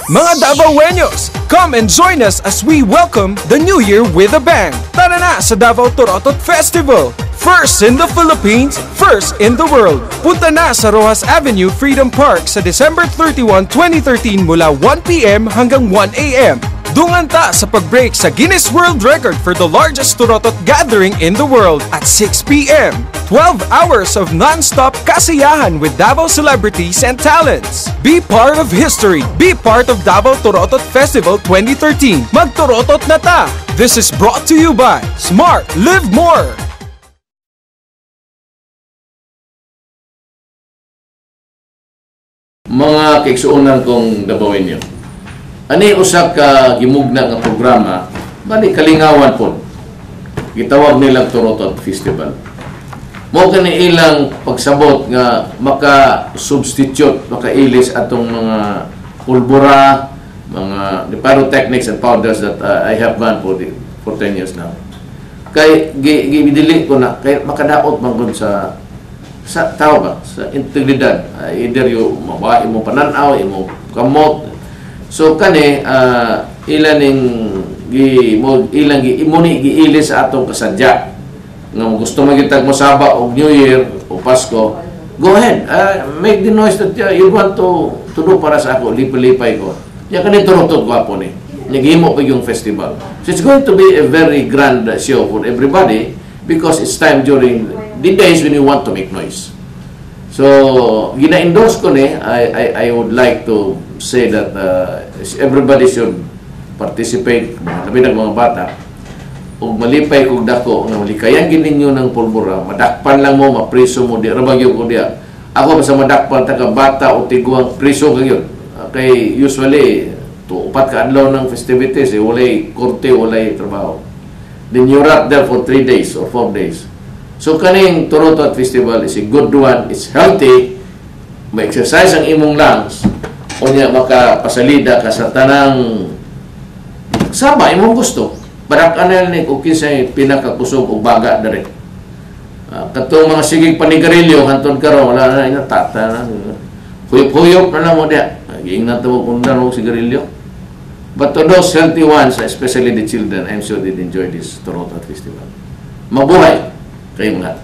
Mga Davaoeños, come and join us as we welcome the new year with a bang. Tara na sa Davao Torotot Festival. First in the Philippines, first in the world. Punta na sa Rojas Avenue Freedom Park sa December 31, 2013 mula 1 p.m. hanggang 1 a.m. Dungan ta sa pag-break sa Guinness World Record for the largest Torotot gathering in the world at 6 p.m. 12 hours of non-stop kasiyahan with Davao celebrities and talents. Be part of history. Be part of Davao Torotot Festival 2013. Magtorotot na ta! This is brought to you by Smart Live More! Mga kaigsuonan kong Davaoenyo, ani usa ka gimugna nga programa bali kalingawan pod gitawag nilang Torotot Festival. Mao kani ilang pagsabot nga maka-substitute, maka-ilis atong mga pulbura, mga pyrotechnics and powders that I have banned for 10 years now. Kay gibidili ko na kay makadaot man gud sa tao ba sa integridad, either yung mabae mo pananaw, imo kamot. So kani ilang giilis sa atong kasadya nga gusto magitag mosaba og New Year o Pasko. Go ahead, make the noise that you want to do para sa ako, lipay ko. Ya kani Torotot gwapo ni. Nagihimo pa yung festival. So it's going to be a very grand show for everybody because it's time during the days when you want to make noise. So, gina-endorse ko ni, I would like to say that everybody should participate, labi ng mga bata, ug malipay kog dako nga malikayan gininyo ng pulbura, madakpan lang mo, mapriso mo di rabagyo ko diya. Ako basta madakpan taga bata o tiguang priso kayon. Kay usually to upat ka adlaw ng festivities, walay korte, walay trabaho. Then you're up there for 3 days or 4 days. So kaning Torotot Festival is a good one, it's healthy, ma-exercise ang imong lungs, o niya makapasalida ka sa tanang sama imong gusto. Barak-anal ni kung kinsay pinakakusog o baga na rin. Katong mga sigig panigarilyo, hantod karon wala na inatata na. Huyop-huyop na lang mo diya. Giingnan mo kung nanong sigarilyo. But to those healthy ones, especially the children, I'm sure they'd enjoy this Torotot Festival. Mabuhay kayo mga.